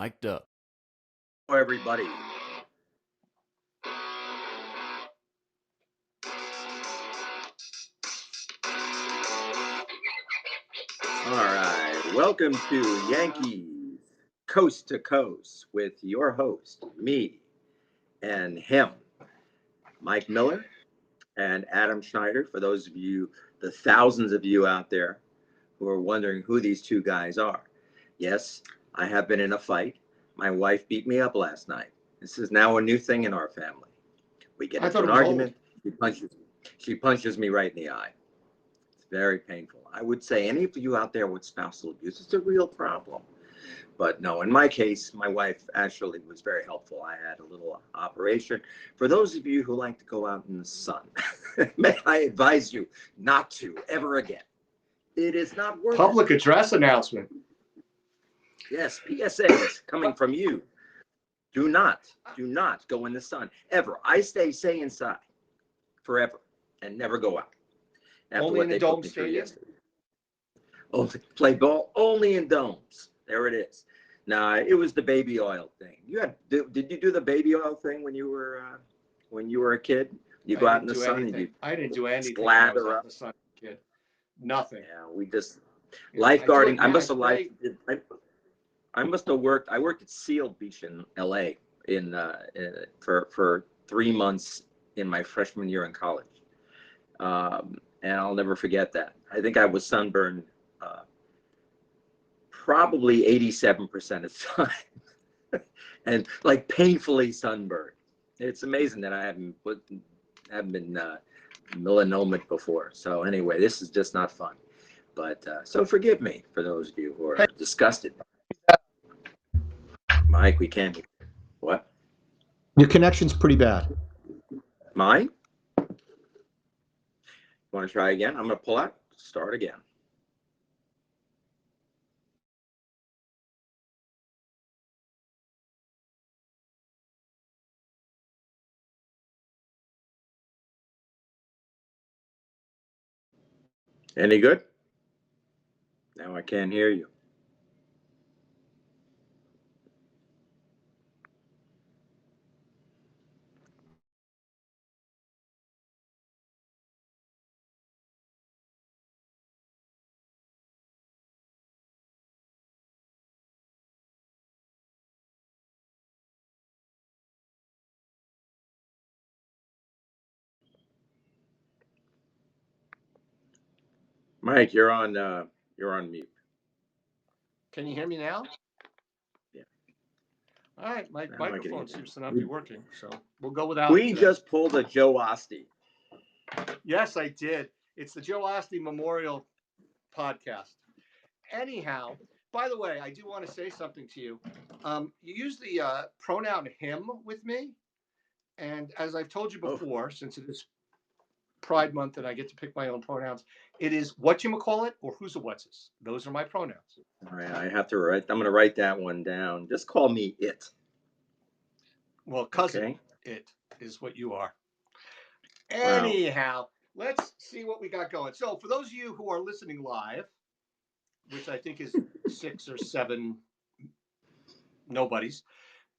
Mic'd up. Hello, everybody. All right. Welcome to Yankees Coast to Coast with your host, me and him, Mike Miller and Adam Schneider. For those of you, the thousands of you out there who are wondering who these two guys are. Yes, I have been in a fight. My wife beat me up last night. This is now a new thing in our family. We get into an argument. She punches me right in the eye. It's very painful. I would say any of you out there with spousal abuse, it's a real problem. But no, in my case, my wife actually was very helpful. I had a little operation. For those of you who like to go out in the sun, may I advise you not to ever again. It is not worth it. Public address announcement. Yes, PSAs coming from you. Do not go in the sun ever. I stay inside forever and never go out. After only in the dome stadium? Only play ball only in domes. There it is. Now it was the baby oil thing. Did you do the baby oil thing when you were a kid? You go out in the sun and you I didn't do anything. Slather up. The sun, kid. Nothing. Yeah, we just lifeguarding. I must have worked. I worked at Seal Beach in LA for 3 months in my freshman year in college. And I'll never forget that. I think I was sunburned probably 87% of the time, and like painfully sunburned. It's amazing that I haven't been melanomic before. So anyway, this is just not fun. But so forgive me for those of you who are disgusted. Mike, we can't hear you. What? Your connection's pretty bad. Mine? You want to try again? I'm going to pull out. Start again. Any good? Now I can't hear you. Mike, you're on mute. Can you hear me now? Yeah. All right, my microphone seems to not be working, so we'll go without. We just pulled a Joe Asti. Yes, I did. It's the Joe Asti Memorial Podcast. Anyhow, by the way, I do want to say something to you. You use the pronoun him with me, and as I've told you before, since it is Pride Month and I get to pick my own pronouns, it is whatchamacallit or who's a what's. Those are my pronouns. All right, I'm going to write that one down. Just call me it. Well, cousin, okay. It is what you are. Anyhow, let's see what we got going. So for those of you who are listening live, which I think is 6 or 7 nobodies,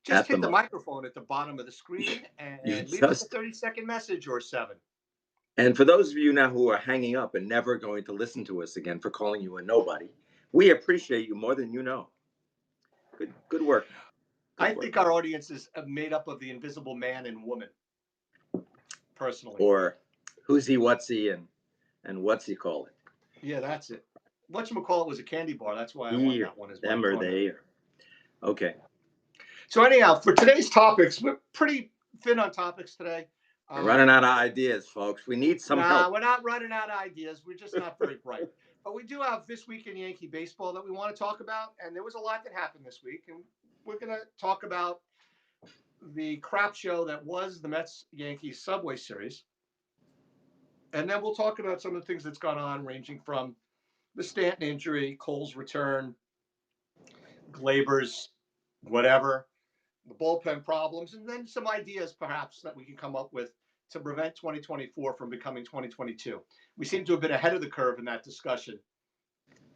just hit the microphone at the bottom of the screen and leave us a 30-second message or 7. And for those of you now who are hanging up and never going to listen to us again for calling you a nobody, we appreciate you more than you know. Good work. I think our audience is made up of the invisible man and woman, personally. Or who's he, what's he, and what's he call it? Yeah, that's it. Whatchamacallit was a candy bar. That's why I want that one as well. Them or they. Okay. So anyhow, for today's topics, we're pretty thin on topics today. We're running out of ideas, folks. We need some help. We're not running out of ideas. We're just not very bright. But we do have This Week in Yankee Baseball that we want to talk about. And there was a lot that happened this week. And we're going to talk about the crap show that was the Mets-Yankees Subway Series. And then we'll talk about some of the things that's gone on, ranging from the Stanton injury, Cole's return, Glaber's whatever, the bullpen problems, and then some ideas perhaps that we can come up with to prevent 2024 from becoming 2022. We seem to have been ahead of the curve in that discussion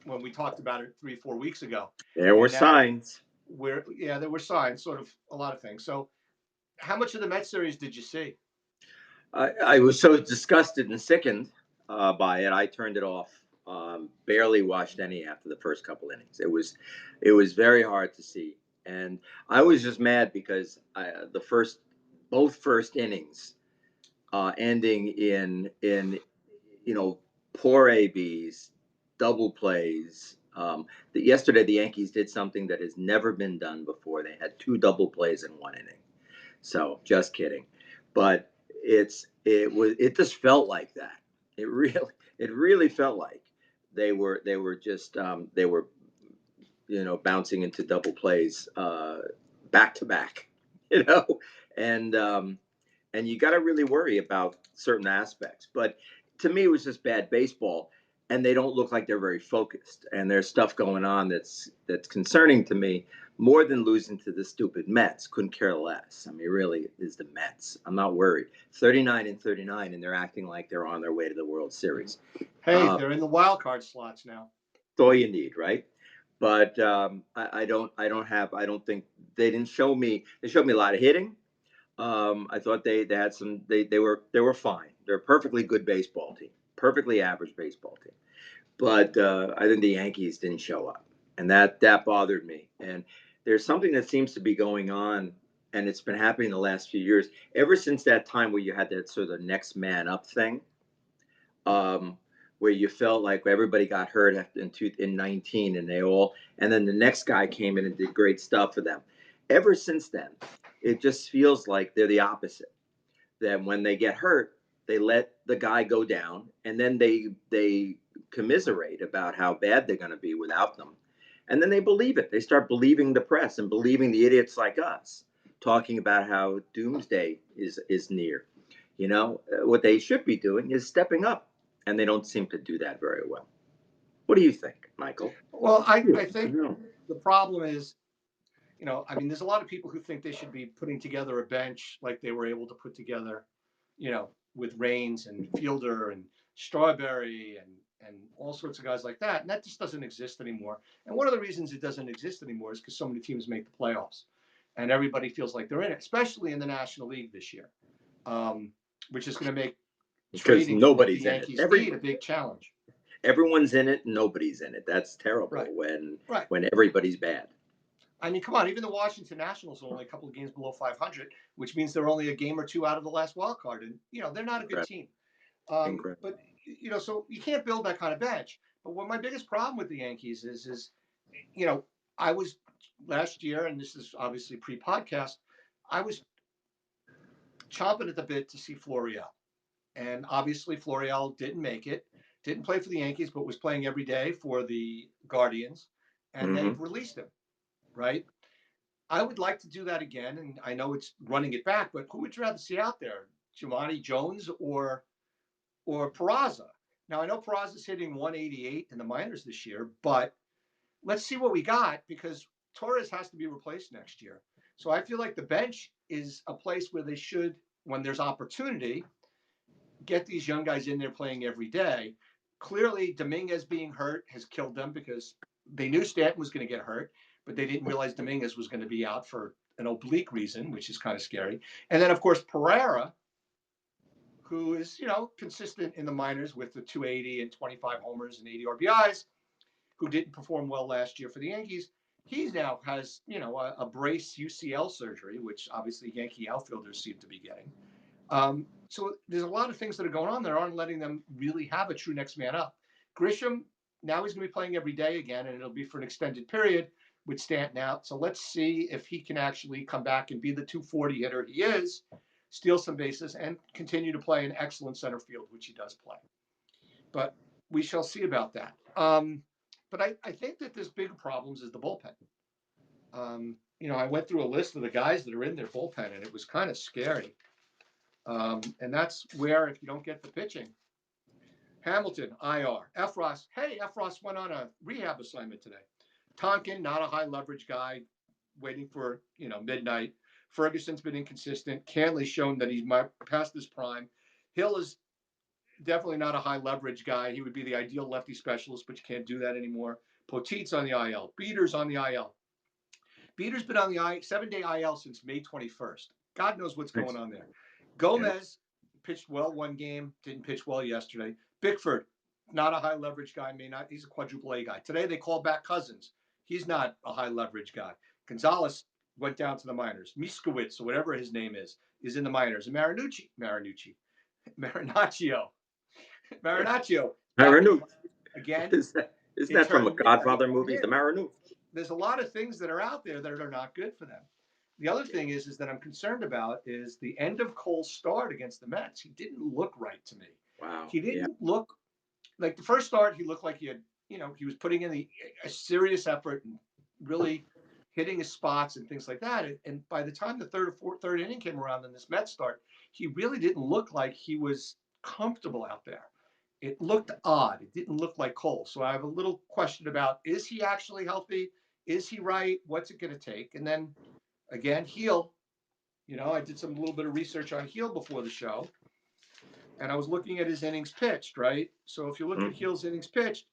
when we talked about it 3-4 weeks ago. There were signs. there were signs, sort of a lot of things. So, how much of the Mets series did you see? I was so disgusted and sickened by it. I turned it off. Barely watched any after the first couple innings. It was very hard to see, and I was just mad because both first innings ending in poor ABs, double plays. Yesterday the Yankees did something that has never been done before. They had two double plays in one inning. So just kidding, but it just felt like that. It really felt like they were bouncing into double plays back to back, you know, and and you got to really worry about certain aspects. But to me, it was just bad baseball, and they don't look like they're very focused. And there's stuff going on that's concerning to me more than losing to the stupid Mets. Couldn't care less. I mean, really, is the Mets. I'm not worried. 39-39, and they're acting like they're on their way to the World Series. Hey, they're in the wild card slots now. That's all you need, right? But I don't think they didn't show me. They showed me a lot of hitting. I thought they had some. They were fine. They're a perfectly good baseball team, perfectly average baseball team. But I think the Yankees didn't show up, and that bothered me. And there's something that seems to be going on, and it's been happening the last few years. Ever since that time where you had that sort of next man up thing, um, where you felt like everybody got hurt in 19, and then the next guy came in and did great stuff for them. Ever since then, it just feels like they're the opposite. That when they get hurt, they let the guy go down, and then they commiserate about how bad they're going to be without them, and then they believe it. They start believing the press and believing the idiots like us, talking about how doomsday is near. What they should be doing is stepping up, and they don't seem to do that very well. What do you think, Michael? Well, I think the problem is, I mean, there's a lot of people who think they should be putting together a bench like they were able to put together, with Raines and Fielder and Strawberry and all sorts of guys like that. And that just doesn't exist anymore. And one of the reasons it doesn't exist anymore is because so many teams make the playoffs and everybody feels like they're in it, especially in the National League this year, which is going to make Because trading for what the nobody's in it. Yankees need a big challenge. Everyone's in it, nobody's in it. That's terrible Right. when everybody's bad. I mean, come on, even the Washington Nationals are only a couple of games below 500, which means they're only a game or two out of the last wild card. And, they're not a good team. But, so you can't build that kind of bench. But what my biggest problem with the Yankees is, I was last year, and this is obviously pre-podcast, I was chomping at the bit to see Florial. And obviously Florial didn't make it, didn't play for the Yankees, but was playing every day for the Guardians. And they've released him. Right? I would like to do that again, and I know it's running it back, but who would you rather see out there, Giovanni Jones or Peraza? Now, I know Peraza's hitting 188 in the minors this year, but let's see what we got because Torres has to be replaced next year. So I feel like the bench is a place where they should, when there's opportunity, get these young guys in there playing every day. Clearly, Dominguez being hurt has killed them because they knew Stanton was going to get hurt, but they didn't realize Dominguez was going to be out for an oblique reason, which is kind of scary. And then, of course, Pereira, who is, consistent in the minors with the 280 and 25 homers and 80 RBIs, who didn't perform well last year for the Yankees. He now has, a brace UCL surgery, which obviously Yankee outfielders seem to be getting. So there's a lot of things that are going on that aren't letting them really have a true next man up. Grisham, now he's going to be playing every day again, and it'll be for an extended period with Stanton out. So let's see if he can actually come back and be the 240 hitter he is, steal some bases, and continue to play an excellent center field, which he does play. But we shall see about that. But I think that there's bigger problems is the bullpen. I went through a list of the guys that are in their bullpen, and it was kind of scary. And that's where, if you don't get the pitching, Hamilton, IR. Efros went on a rehab assignment today. Tonkin, not a high leverage guy, waiting for, midnight. Ferguson's been inconsistent. Cantley's shown that he's past his prime. Hill is definitely not a high leverage guy. He would be the ideal lefty specialist, but you can't do that anymore. Poteet's on the IL. Beater's on the IL. Beater's been on the 7-day IL since May 21st. God knows what's Nice. going on there. Yeah. Gomez pitched well one game, didn't pitch well yesterday. Bickford, not a high leverage guy, he's a quadruple A guy. Today they called back Cousins. He's not a high leverage guy. Gonzalez went down to the minors. Miskowitz, or whatever his name is in the minors. And Marinaccio back in the, Maranouche. again. Isn't that from a Godfather movie? The Maranouche. There's a lot of things that are out there that are not good for them. The other thing is that I'm concerned about is the end of Cole's start against the Mets. He didn't look right to me. Wow. He didn't look like the first start. He looked like he had, he was putting in a serious effort and really hitting his spots and things like that. And by the time the third inning came around in this Mets start, he really didn't look like he was comfortable out there. It looked odd. It didn't look like Cole. So I have a little question about, is he actually healthy? Is he right? What's it going to take? And then again, Heel. I did some little bit of research on Heel before the show, and I was looking at his innings pitched, right? So if you look at Heel's innings pitched,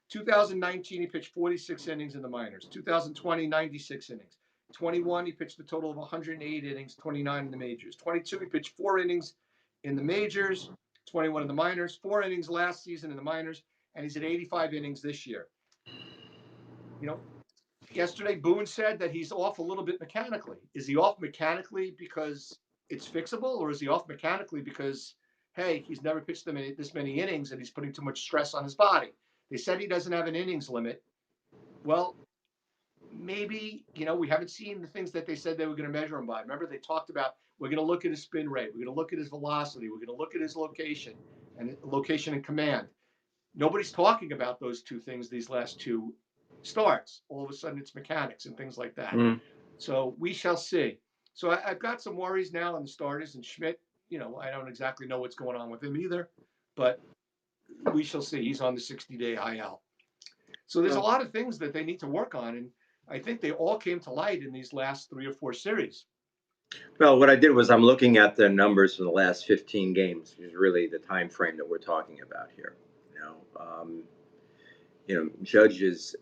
2019, he pitched 46 innings in the minors. 2020, 96 innings. 21, he pitched a total of 108 innings, 29 in the majors. 22, he pitched 4 innings in the majors, 21 in the minors, 4 innings last season in the minors, and he's at 85 innings this year. Yesterday, Boone said that he's off a little bit mechanically. Is he off mechanically because it's fixable, or is he off mechanically because, hey, he's never pitched this many innings and he's putting too much stress on his body? They said he doesn't have an innings limit. Well, maybe, we haven't seen the things that they said they were going to measure him by. Remember, they talked about, we're going to look at his spin rate. We're going to look at his velocity. We're going to look at his location and command. Nobody's talking about those two things these last two starts. All of a sudden it's mechanics and things like that. So we shall see. So I've got some worries now on the starters, and Schmidt, I don't exactly know what's going on with him either, but we shall see. He's on the 60-day IL. So there's a lot of things that they need to work on, and I think they all came to light in these last 3 or 4 series. Well, what I did was I'm looking at the numbers for the last 15 games, which is really the time frame that we're talking about here. Judge is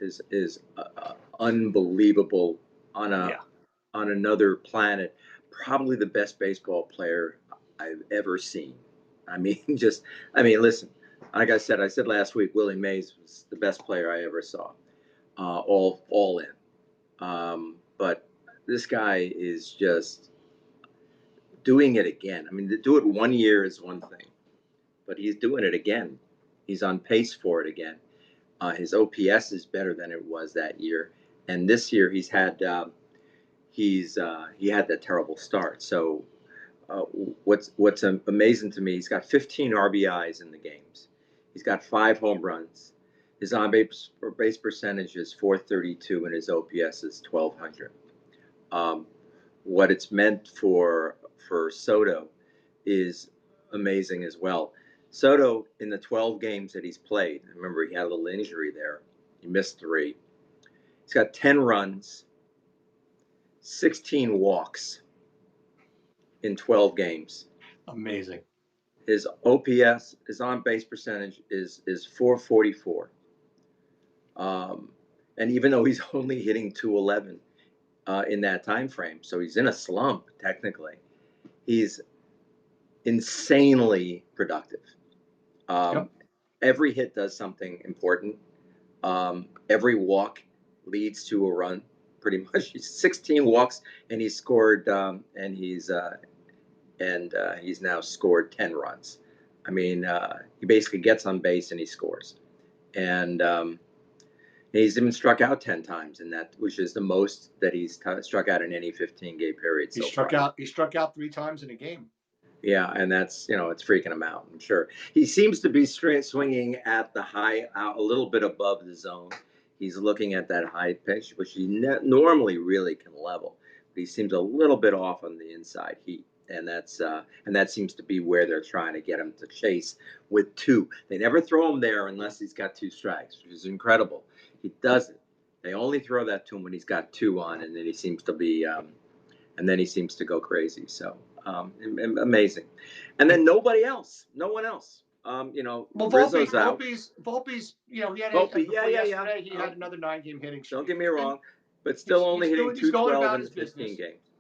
unbelievable on another planet. Probably the best baseball player I've ever seen. Listen. Like I said last week, Willie Mays was the best player I ever saw. All in. But this guy is just doing it again. To do it one year is one thing, but he's doing it again. He's on pace for it again. His OPS is better than it was that year, and this year he had that terrible start. So what's amazing to me, he's got 15 RBIs in the games. He's got 5 home runs. His on-base percentage is .432, and his OPS is 1,200. What it's meant for Soto is amazing as well. Soto, in the 12 games that he's played, remember he had a little injury there. He missed 3. He's got 10 runs, 16 walks in 12 games. Amazing. His OPS, his on-base percentage is .444. And even though he's only hitting .211 in that time frame, so he's in a slump technically, he's insanely productive. Every hit does something important. Every walk leads to a run, pretty much. He's 16 walks, and he's scored, and he's now scored 10 runs. He basically gets on base and he scores, and he's even struck out 10 times in that, which is the most that he's struck out in any 15-game period. He struck out 3 times in a game. Yeah, and that's, it's freaking him out, I'm sure. He seems to be swinging at the high, a little bit above the zone. He's looking at that high pitch, which he normally really can level. But he seems a little bit off on the inside heat, and that seems to be where they're trying to get him to chase with 2. They never throw him there unless he's got 2 strikes, which is incredible. He doesn't. They only throw that to him when he's got 2 on, and then he seems to be, go crazy. So. Amazing. And then no one else. Well, Rizzo's out. Volpe's, he had Volpe, yesterday, he had another 9-game hitting streak. Don't get me wrong, but still only hitting he's going 212 about in his 15 business. games.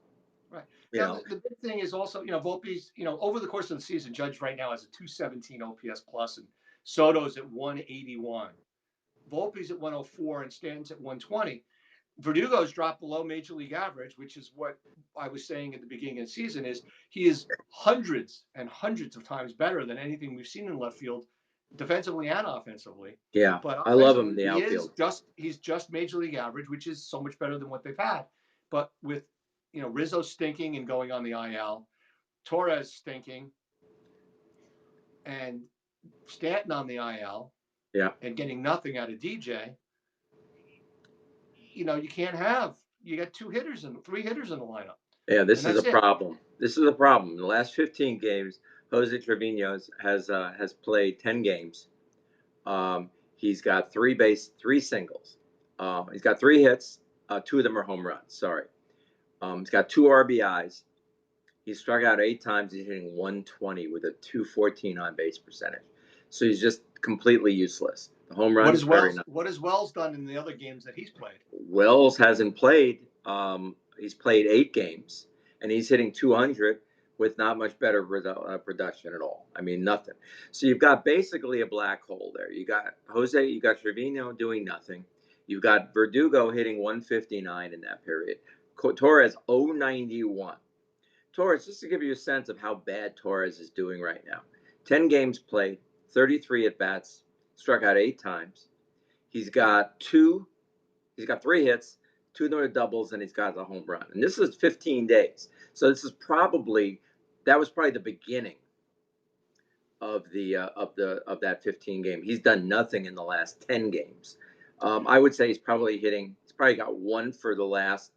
Right. You Now, know, the big thing is also, Volpe's, over the course of the season, Judge right now has a 217 OPS plus, and Soto's at 181. Volpe's at 104, and Stanton's at 120. Verdugo's dropped below major league average, which is what I was saying at the beginning of the season. Is he is hundreds and hundreds of times better than anything we've seen in left field, defensively and offensively. yeah, But I love him in offensively, the outfield. he's just major league average, which is so much better than what they've had. But with Rizzo stinking and going on the IL, Torres stinking, and Stanton on the IL, Yeah, and getting nothing out of DJ, you can't you got three hitters in the lineup. yeah. This And is a that's it. problem. This is a problem. In the last 15 games, Jose Trevino has played 10 games. He's got three singles. He's got 3 hits. 2 of them are home runs. Sorry. He's got 2 RBIs. He's struck out 8 times. He's hitting 120 with a 214 on base percentage. So he's just completely useless. The home run is very nice. What has Wells done in the other games that he's played? Wells hasn't played. He's played 8 games, and he's hitting 200 with not much better production at all. I mean, nothing. So you've got basically a black hole there. You got Trevino doing nothing. You've got Verdugo hitting 159 in that period. Torres 091. Torres, just to give you a sense of how bad Torres is doing right now. 10 games played, 33 at bats, struck out 8 times. He's got 3 hits, 2 of them are doubles, and he's got a home run. And this is 15 days. So that was probably the beginning of that 15 game. He's done nothing in the last 10 games. I would say he's probably got 1 for the last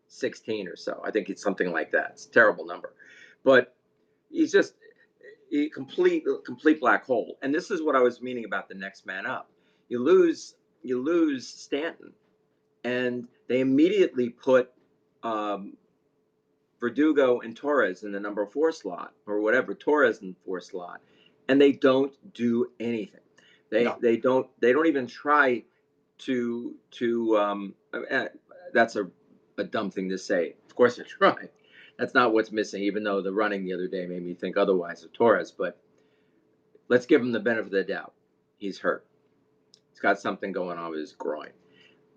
16 or so. I think it's something like that. It's a terrible number, but he's just a complete black hole. And this is what I was meaning about the next man up. You lose Stanton, and they immediately put Verdugo and Torres in the number 4 slot or whatever, Torres in the 4 slot, and they don't do anything. They don't even try to that's a dumb thing to say. Of course, they're trying. That's not what's missing, even though the running the other day made me think otherwise of Torres. But let's give him the benefit of the doubt. He's hurt. He's got something going on with his groin.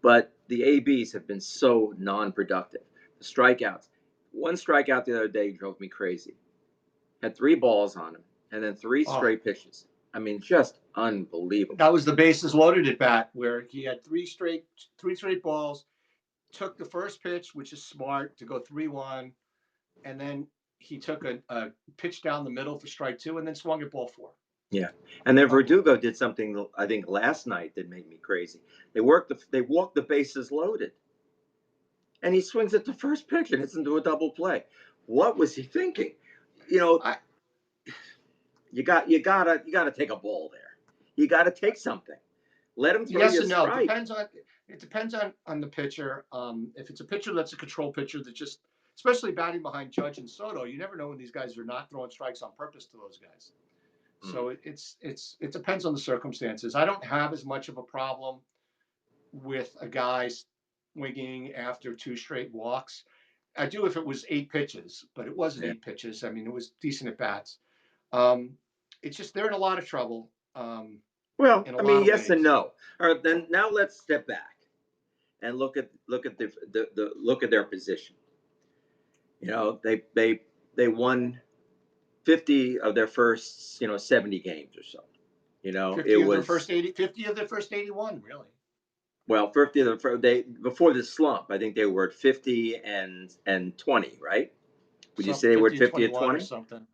But the ABs have been so non-productive. The strikeouts. 1 strikeout the other day drove me crazy. Had 3 balls on him, and then 3 straight pitches. I mean, just unbelievable. That was the bases loaded at bat, where he had 3 straight balls, took the first pitch, which is smart, to go 3-1, and then he took a pitch down the middle for strike 2, and then swung at ball 4. Yeah, and then Verdugo did something I think last night that made me crazy. They walked the bases loaded, and he swings at the first pitch and hits into a double play. What was he thinking? You gotta take a ball there. You gotta take something. Let him throw you a strike. It depends on the pitcher. If it's a pitcher that's a control pitcher that just, especially batting behind Judge and Soto, you never know when these guys are not throwing strikes on purpose to those guys. So it depends on the circumstances. I don't have as much of a problem with a guy swinging after 2 straight walks. I do if it was 8 pitches, but it wasn't 8 pitches. I mean, it was decent at bats. It's just they're in a lot of trouble. Well, I mean, yes and no. All right, then now let's step back and look at their position. They won 50 of their first 70 games or so. 50 of their first 81, really. Well, 50 of before the slump, I think they were at 50 and 20, right? Would you say they were at 50 and 20 or something?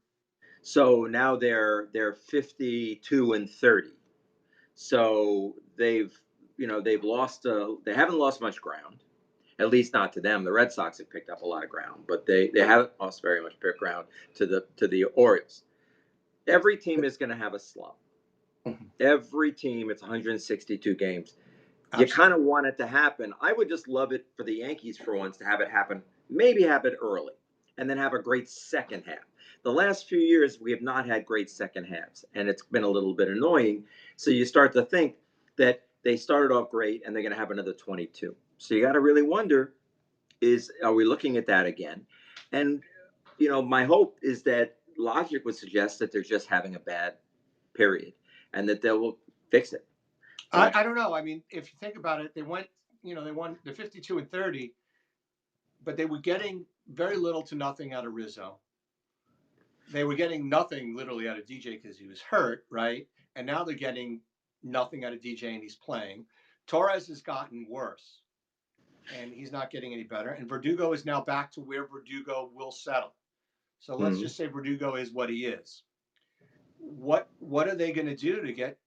So now they're 52 and 30. So they haven't lost much ground, at least not to them. The Red Sox have picked up a lot of ground, but they haven't lost very much ground to the Orioles. Every team is going to have a slump. Every team, it's 162 games. Absolutely. You kind of want it to happen. I would just love it for the Yankees for once to have it happen, maybe happen early, and then have a great second half. The last few years, we have not had great second halves, and it's been a little bit annoying. So you start to think that they started off great, and they're going to have another 22. So you got to really wonder, are we looking at that again? And my hope is that logic would suggest that they're just having a bad period and that they will fix it. I don't know. I mean, if you think about it, they won the 52-30, but they were getting very little to nothing out of Rizzo. They were getting nothing literally out of DJ because he was hurt, right? And now they're getting nothing out of DJ and he's playing. Torres has gotten worse and he's not getting any better. And Verdugo is now back to where Verdugo will settle. So let's just say Verdugo is what he is. What are they going to do to get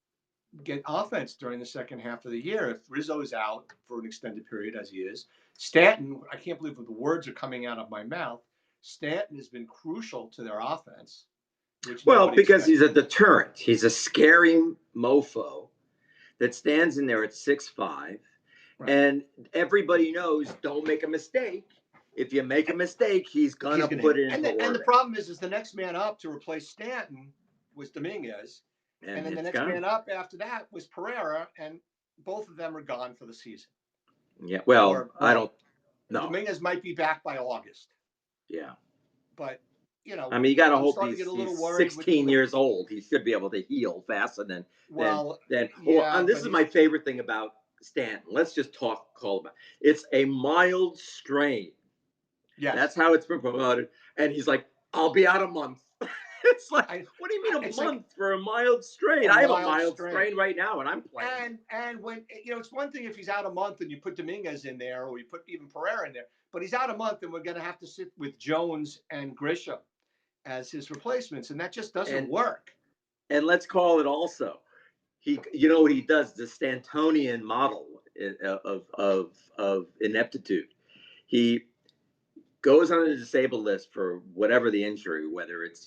offense during the second half of the year if Rizzo is out for an extended period as he is? Stanton, I can't believe what the words are coming out of my mouth. Stanton has been crucial to their offense. Well, because he's a deterrent. He's a scary mofo that stands in there at 6'5", right. And everybody knows don't make a mistake. If you make a mistake, he's gonna put it in. And the problem is the next man up to replace Stanton was Dominguez, and then the next man up after that was Pereira, and both of them are gone for the season. Yeah, well, I don't know. Dominguez might be back by August. Yeah, but I mean, you got to hope he's 16 years old. He should be able to heal faster than. And this is my favorite thing about Stanton. Let's just call about it. It's a mild strain. Yeah, that's how it's been promoted. And he's like, I'll be out a month. It's like, what do you mean a month for a mild strain? I have a mild strain right now, and I'm playing. And when it's one thing if he's out a month and you put Dominguez in there, or you put even Pereira in there, but he's out a month, and we're going to have to sit with Jones and Grisham as his replacements, and that just doesn't work. And let's call it also, what he does, the Stantonian model of ineptitude. He goes on a disabled list for whatever the injury, whether it's,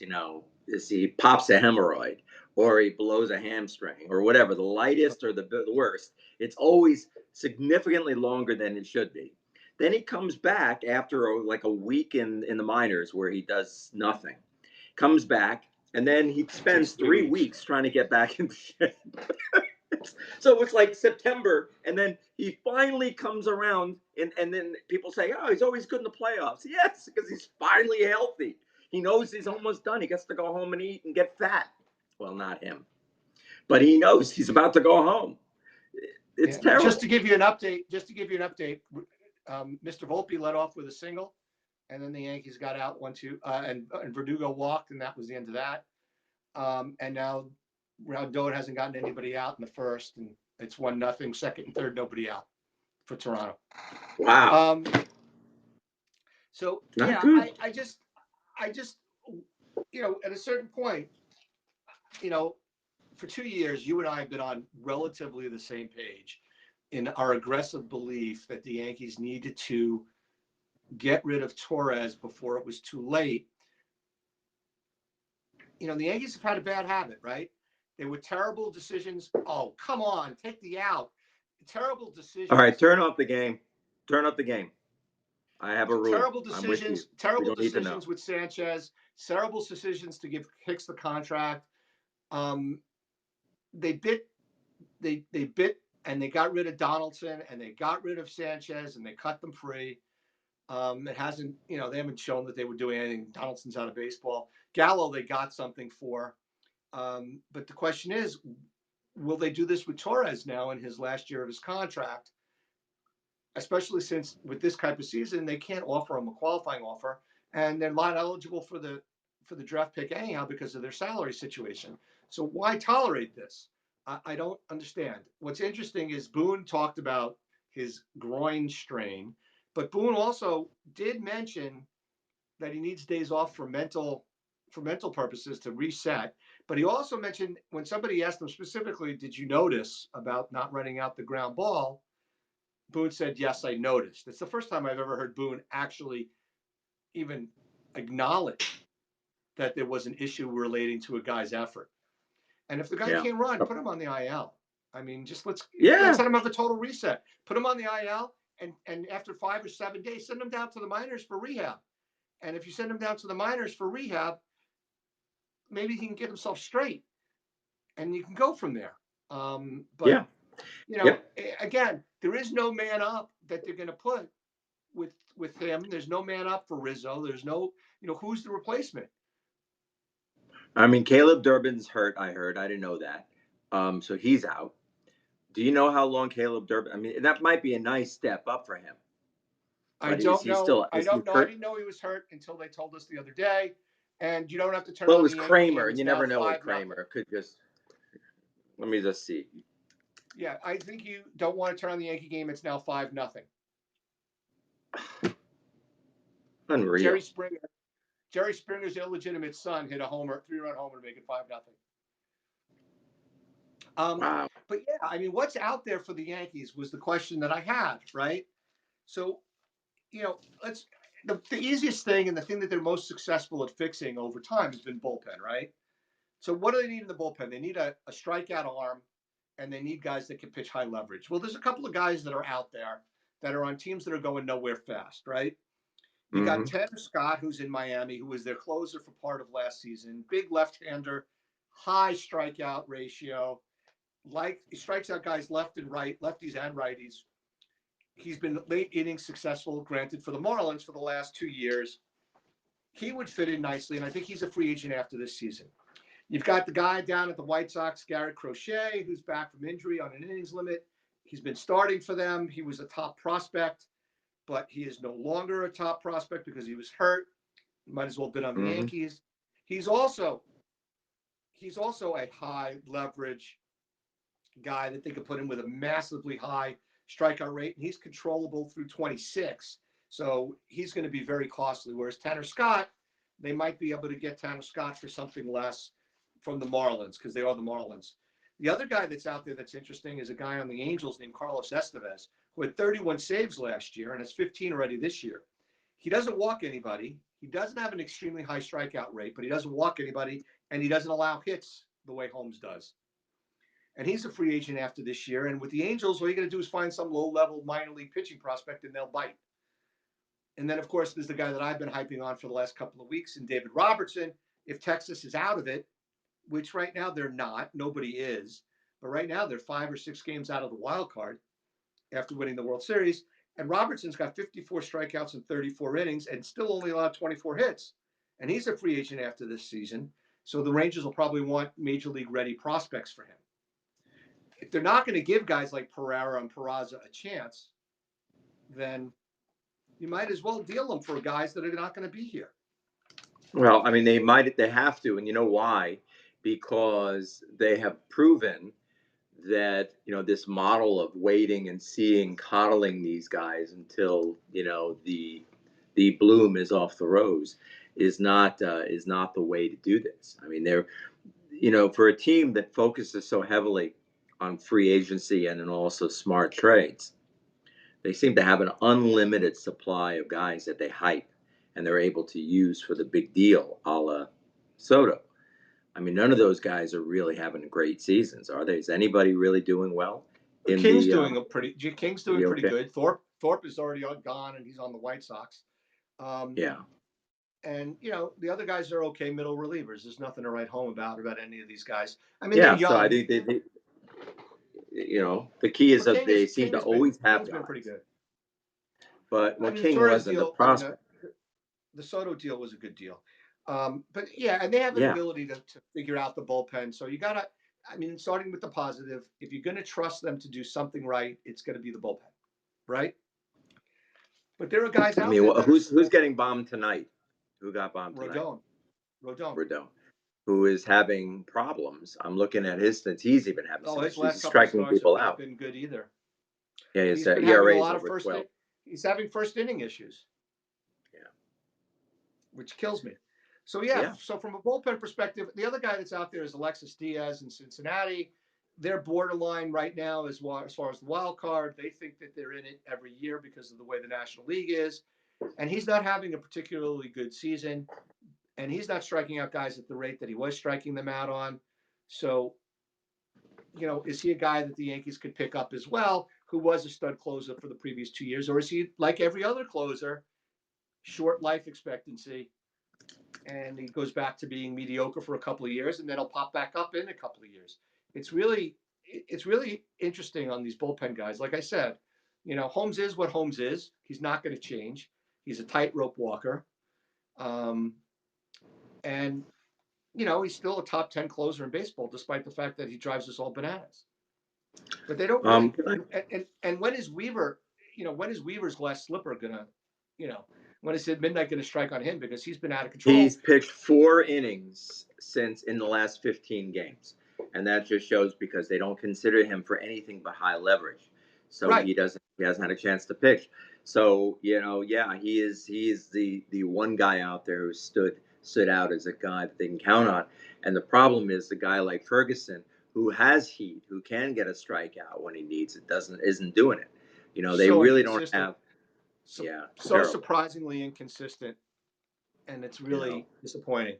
he pops a hemorrhoid or he blows a hamstring or whatever, the lightest or the worst. It's always significantly longer than it should be. Then he comes back after a week in the minors where he does nothing. Comes back, and then he spends 3 weeks trying to get back in shape. So it's like September, and then he finally comes around, and then people say, oh, he's always good in the playoffs. Yes, because he's finally healthy. He knows he's almost done. He gets to go home and eat and get fat. Well, not him. But he knows he's about to go home. It's terrible. Just to give you an update, Mr. Volpe led off with a single, and then the Yankees got out 1-2, and Verdugo walked, and that was the end of that. And now Rodon hasn't gotten anybody out in the first, and it's 1-0. Second and third, nobody out for Toronto. Wow. So yeah, I just at a certain point, for 2 years, you and I have been on relatively the same page in our aggressive belief that the Yankees needed to get rid of Torres before it was too late. The Yankees have had a bad habit, right? They were terrible decisions. Oh, come on, take the out. Terrible decisions. All right, turn off the game. Turn up the game. I have a rule. Terrible decisions. Terrible decisions with Sanchez. Terrible decisions to give Hicks the contract. They bit, and they got rid of Donaldson, and they got rid of Sanchez, and they cut them free. It hasn't, they haven't shown that they were doing anything. Donaldson's out of baseball. Gallo, they got something for. But the question is, will they do this with Torres now in his last year of his contract? Especially since with this type of season, they can't offer him a qualifying offer, and they're not eligible for the draft pick anyhow because of their salary situation. So why tolerate this? I don't understand. What's interesting is Boone talked about his groin strain, but Boone also did mention that he needs days off for mental purposes to reset. But he also mentioned when somebody asked him specifically, did you notice about not running out the ground ball? Boone said, yes, I noticed. It's the first time I've ever heard Boone actually even acknowledge that there was an issue relating to a guy's effort. And if the guy can't run, put him on the IL. I mean, just let's let him have a total reset. Put him on the IL, and after 5 or 7 days, send him down to the minors for rehab. And if you send him down to the minors for rehab, maybe he can get himself straight, and you can go from there. Again, there is no man up that they're going to put with him. There's no man up for Rizzo. There's no, who's the replacement? I mean, Caleb Durbin's hurt. I heard. I didn't know that. So he's out. Do you know how long Caleb Durbin? I mean, that might be a nice step up for him. I But is don't he know. still? I Is he don't know. I hurt? didn't know he was hurt until they told us the other day. And you don't have to turn Well, it on was the Yankee game. Kramer, and It's you now never know with 5-0. Kramer. It could just. Let me just see. Yeah, I think you don't want to turn on the Yankee game. It's now 5-0. Unreal. Jerry Springer's illegitimate son hit a 3-run homer to make it 5-0. Wow. But yeah, I mean, what's out there for the Yankees was the question that I had, right? So, the easiest thing and the thing that they're most successful at fixing over time has been bullpen, right? So what do they need in the bullpen? They need a strikeout arm, and they need guys that can pitch high leverage. Well, there's a couple of guys that are out there that are on teams that are going nowhere fast, right? You got Tanner Scott, who's in Miami, who was their closer for part of last season. Big left-hander, high strikeout ratio. He strikes out guys left and right, lefties and righties. He's been late inning successful, granted, for the Marlins for the last 2 years. He would fit in nicely, and I think he's a free agent after this season. You've got the guy down at the White Sox, Garrett Crochet, who's back from injury on an innings limit. He's been starting for them. He was a top prospect, but he is no longer a top prospect because he was hurt. Might as well have been on the Yankees. He's also a high leverage guy that they could put in with a massively high strikeout rate, and he's controllable through 26. So he's going to be very costly. Whereas Tanner Scott, they might be able to get Tanner Scott for something less from the Marlins because they are the Marlins. The other guy that's out there that's interesting is a guy on the Angels named Carlos Estevez, who had 31 saves last year and has 15 already this year. He doesn't walk anybody. He doesn't have an extremely high strikeout rate, but he doesn't walk anybody, and he doesn't allow hits the way Holmes does. And he's a free agent after this year. And with the Angels, all you got to do is find some low-level minor league pitching prospect, and they'll bite. And then, of course, there's the guy that I've been hyping on for the last couple of weeks, and David Robertson. If Texas is out of it, which right now they're not, nobody is, but right now they're 5 or 6 games out of the wild card after winning the World Series. And Robertson's got 54 strikeouts in 34 innings and still only allowed 24 hits. And he's a free agent after this season. So the Rangers will probably want major league ready prospects for him. If they're not going to give guys like Pereira and Peraza a chance, then you might as well deal them for guys that are not going to be here. Well, I mean, they have to, and you know why? Because they have proven that, this model of waiting and seeing, coddling these guys until, the bloom is off the rose is not the way to do this. I mean, they're, for a team that focuses so heavily on free agency and also smart trades, they seem to have an unlimited supply of guys that they hype and they're able to use for the big deal, a la Soto. I mean, none of those guys are really having great seasons, are they? Is anybody really doing well? King's doing pretty okay. good. Thorpe is already gone, and he's on the White Sox. Yeah. And the other guys are okay, middle relievers. There's nothing to write home about any of these guys. I mean, yeah. they're young. So I think the key is that they seem to always have King's been pretty good. But King wasn't a prospect. The Soto deal was a good deal. But yeah, and they have an ability to figure out the bullpen. So you got to, starting with the positive, if you're going to trust them to do something right, it's going to be the bullpen, right? But there are guys out there. Who's getting bombed tonight? Who got bombed tonight? Rodon. Who is having problems. I'm looking at his stats. He's even having some issues. Last He's striking people out. Not been good either. Yeah, he's been having a lot of over 12. He's having first inning issues. Yeah. Which kills me. So, so from a bullpen perspective, the other guy that's out there is Alexis Diaz in Cincinnati. They're borderline right now as far as the wild card. They think that they're in it every year because of the way the National League is. And he's not having a particularly good season. And he's not striking out guys at the rate that he was striking them out on. So, is he a guy that the Yankees could pick up as well, who was a stud closer for the previous 2 years? Or is he, like every other closer, short life expectancy, and he goes back to being mediocre for a couple of years, and then he'll pop back up in a couple of years? It's really interesting on these bullpen guys. Like I said, Holmes is what Holmes is. He's not going to change. He's a tightrope walker. Um, and, he's still a top 10 closer in baseball, despite the fact that he drives us all bananas. But they don't really. And when is Weaver, when is Weaver's last slipper going to, when is Midnight going to strike on him? Because he's been out of control. He's pitched 4 innings since in the last 15 games. And that just shows because they don't consider him for anything but high leverage. So Right. he hasn't had a chance to pitch. So, he is the one guy out there who stood out as a guy that they can count on. And the problem is the guy like Ferguson, who has heat, who can get a strikeout when he needs it, isn't doing it. They So really don't have so terrible. surprisingly inconsistent, and it's really disappointing.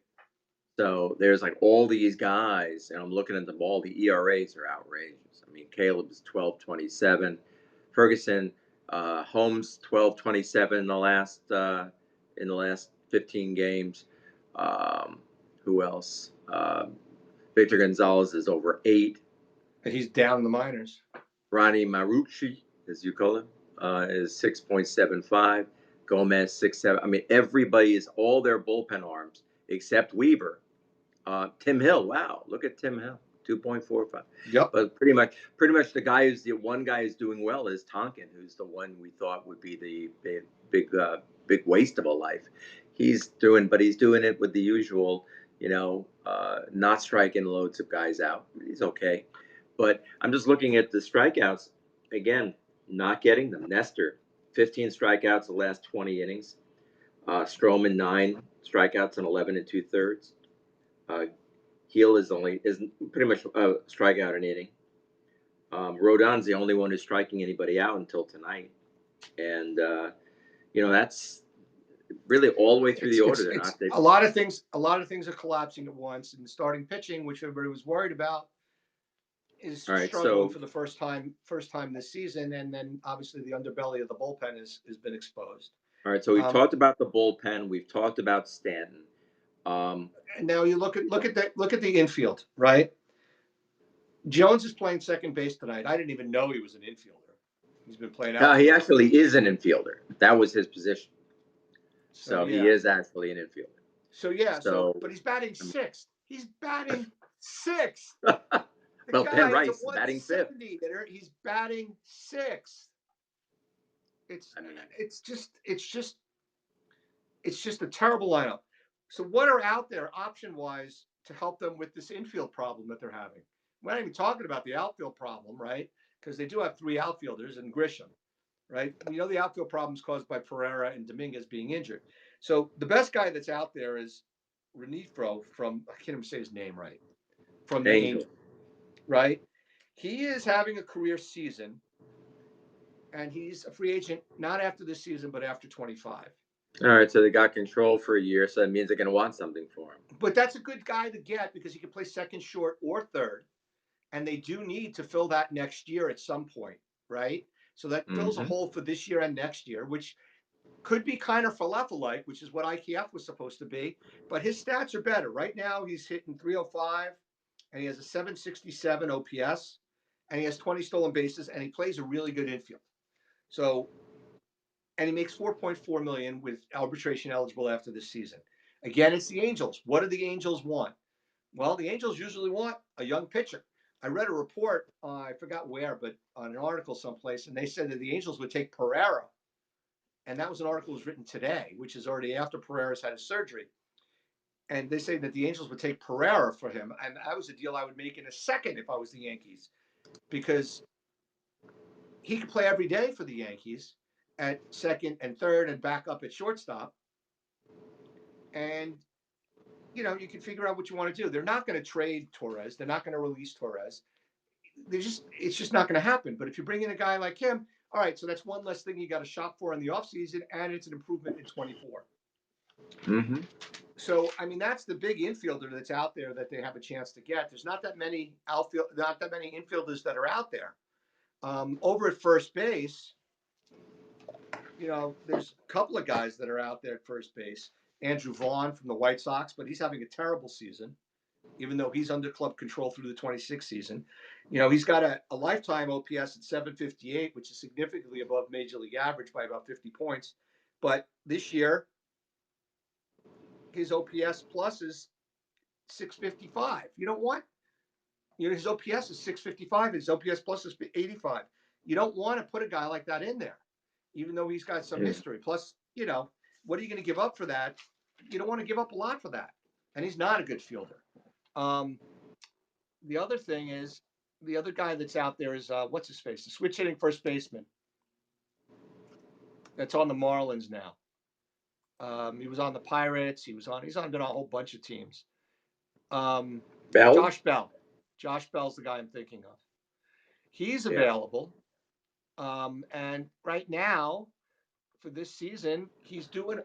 So there's like all these guys, and I'm looking at them all. The ERAs are outrageous. I mean, Caleb is 12.27, Ferguson, Holmes 12.27 in the last 15 games. Who else? Victor Gonzalez is over 8. And he's down in the minors. Ronnie Marucci, as you call him, is 6.75. Gomez 6.7. I mean, everybody is all their bullpen arms except Weaver. Tim Hill, wow, look at Tim Hill, 2.45. Yep. But pretty much the one guy who's doing well is Tonkin, who's the one we thought would be the big waste of a life. He's doing it with the usual, not striking loads of guys out. He's okay. But I'm just looking at the strikeouts again, not getting them. Nestor, 15 strikeouts the last 20 innings. Stroman, 9 strikeouts in 11 2/3. Heel is pretty much a strikeout an inning. Rodon's the only one who's striking anybody out until tonight, and that's really all the way through the order. They're not. A lot of things are collapsing at once, and the starting pitching, which everybody was worried about, is struggling for the first time this season, and then obviously the underbelly of the bullpen has been exposed. All right, so we've talked about the bullpen. We've talked about Stanton. And now you look at the infield, right? Jones is playing second base tonight. I didn't even know he was an infielder. He's been playing out. He actually is an infielder. That was his position. So he is actually an infielder. But he's batting 6th. He's batting 6th. Well, Ben Rice is batting 5th. He's batting 6th. It's just a terrible lineup. So what are out there option-wise to help them with this infield problem that they're having? We're not even talking about the outfield problem, right? Because they do have 3 outfielders and Grisham, right? The outfield problem is caused by Pereira and Dominguez being injured. So the best guy that's out there is Renifro from, I can't even say his name right, from the Angels, right? He is having a career season, and he's a free agent not after this season, but after 25. All right, so they got control for a year, so that means they're going to want something for him. But that's a good guy to get because he can play second, short, or third, and they do need to fill that next year at some point, right? So that fills a hole for this year and next year, which could be kind of Falafel-like, which is what IKF was supposed to be, but his stats are better. Right now, he's hitting 305, and he has a 767 OPS, and he has 20 stolen bases, and he plays a really good infield. So, and he makes $4.4 million with arbitration eligible after this season. Again, it's the Angels. What do the Angels want? Well, the Angels usually want a young pitcher. I read a report, I forgot where, but on an article someplace, and they said that the Angels would take Pereira. And that was an article that was written today, which is already after Pereira's had his surgery. And they say that the Angels would take Pereira for him. And that was a deal I would make in a second if I was the Yankees, because he could play every day for the Yankees at second and third and back up at shortstop. And, you can figure out what you want to do. They're not going to trade Torres. They're not going to release Torres. It's just not going to happen. But if you bring in a guy like him, all right, so that's one less thing you got to shop for in the offseason, and it's an improvement in 24. Mm-hmm. So, that's the big infielder that's out there that they have a chance to get. There's not that many infielders that are out there. Over at first base, there's a couple of guys that are out there at first base. Andrew Vaughn from the White Sox, but he's having a terrible season. even though he's under club control through the 26th season. He's got a lifetime OPS at 758, which is significantly above major league average by about 50 points. But this year, his OPS plus is 655. You don't want, his OPS is 655. His OPS plus is 85. You don't want to put a guy like that in there, even though he's got some history. Plus, what are you going to give up for that? You don't want to give up a lot for that. And he's not a good fielder. The other thing is, the other guy that's out there is, what's his face? The switch hitting first baseman. That's on the Marlins now. He was on the Pirates. He's on been on a whole bunch of teams. Bell? Josh Bell. Josh Bell's the guy I'm thinking of. He's available. And right now, for this season, he's doing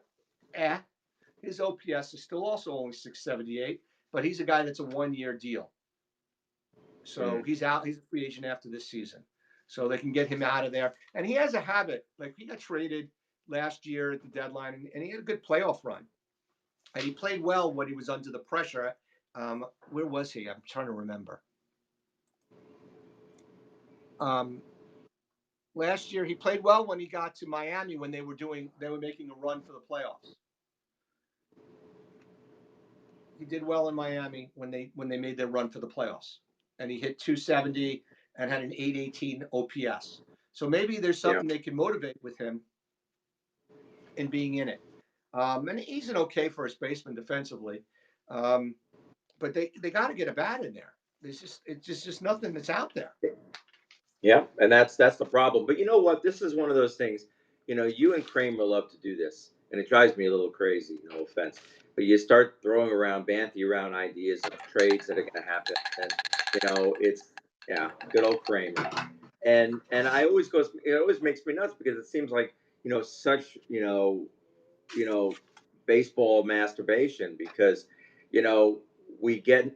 his OPS is still also only 678, but he's a guy that's a 1-year deal. So he's out. He's a free agent after this season. So they can get him out of there. And he has a habit. Like, he got traded last year at the deadline, and he had a good playoff run. And he played well when he was under the pressure. Where was he? I'm trying to remember. Last year, he played well when he got to Miami when they were making a run for the playoffs. He did well in Miami when they made their run for the playoffs. And he hit 270 and had an 818 OPS. So maybe there's something they can motivate with him in being in it. And he's an okay first baseman defensively. But they got to get a bat in there. It's just nothing that's out there. Yeah, and that's the problem. But you know what? This is one of those things. You and Kramer love to do this, and it drives me a little crazy. No offense, but you start throwing banty around ideas of trades that are going to happen, and it's good old Kramer. And I always it always makes me nuts because it seems like such baseball masturbation because we get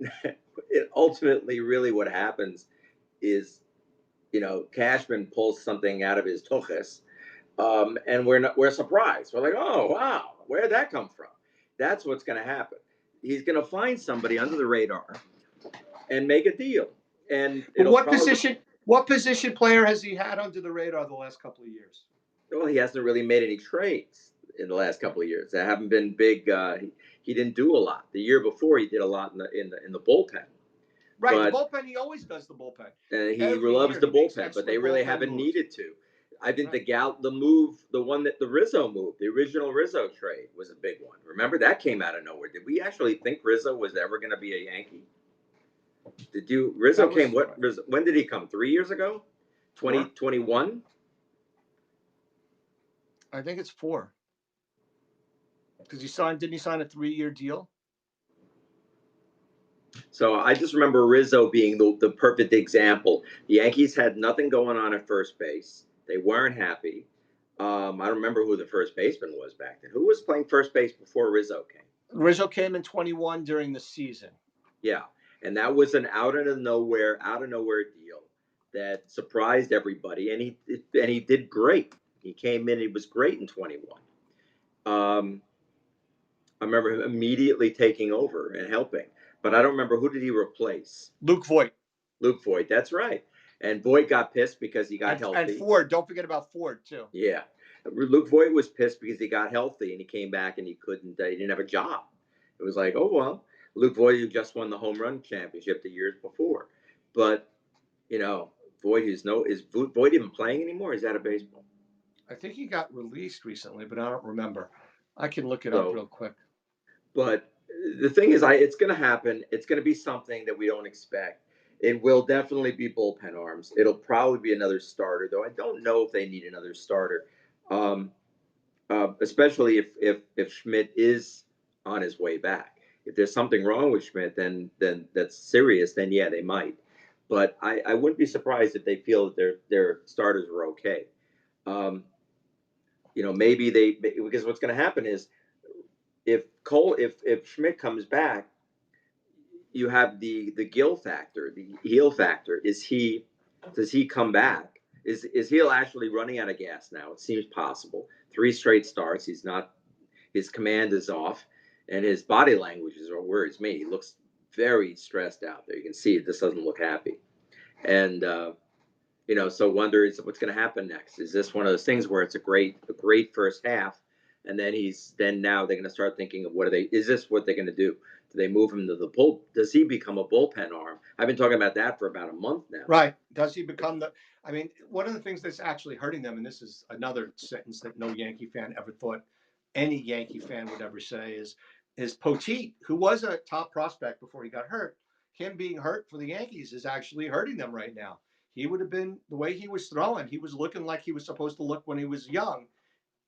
ultimately really what happens is Cashman pulls something out of his tuchus, and we're surprised. We're like, oh wow, where'd that come from? That's what's going to happen. He's going to find somebody under the radar and make a deal. And what position player has he had under the radar the last couple of years? Well, he hasn't really made any trades in the last couple of years. They haven't been big. He didn't do a lot. The year before, he did a lot in the bullpen. Right, the bullpen. He always does the bullpen. And he loves the bullpen, but they really haven't needed to. I think the Rizzo move, the original Rizzo trade was a big one. Remember, that came out of nowhere. Did we actually think Rizzo was ever going to be a Yankee? When did he come? 3 years ago? 2021? I think it's 4. Because didn't he sign a 3-year deal? So I just remember Rizzo being the perfect example. The Yankees had nothing going on at first base. They weren't happy. I don't remember who the first baseman was back then. Who was playing first base before Rizzo came? Rizzo came in 21 during the season. Yeah, and that was an out of nowhere deal that surprised everybody, and he did great. He came in, he was great in 21. I remember him immediately taking over and helping. But I don't remember, who did he replace? Luke Voit, that's right. And Voit got pissed because he got healthy. And Ford, don't forget about Ford too. Yeah. Luke Voit was pissed because he got healthy and he came back and he didn't have a job. It was like, oh, well, Luke Voit, who just won the home run championship the years before. But, Voit is Voit even playing anymore? He's out of baseball. I think he got released recently, but I don't remember. I can look it up real quick. But the thing is, it's going to happen. It's going to be something that we don't expect. It will definitely be bullpen arms. It'll probably be another starter, though I don't know if they need another starter, especially if Schmidt is on his way back. If there's something wrong with Schmidt, then that's serious. Then yeah, they might. But I wouldn't be surprised if they feel that their starters were okay. Maybe because what's going to happen is, if Schmidt comes back, you have the Gill factor, the heel factor. Does he come back? Is Heel actually running out of gas now? It seems possible. 3 straight starts. His command is off, and his body language worries me. He looks very stressed out there. You can see it just doesn't look happy. And so wonder is what's going to happen next. Is this one of those things where it's a great first half, and then now they're going to start thinking of is this what they're going to do? Do they move him to the bull? Does he become a bullpen arm? I've been talking about that for about a month now. Right. Does he become I mean, one of the things that's actually hurting them, and this is another sentence that no Yankee fan ever thought any Yankee fan would ever say, is Poteet, who was a top prospect before he got hurt. Him being hurt for the Yankees is actually hurting them right now. He would have been, the way he was throwing, he was looking like he was supposed to look when he was young.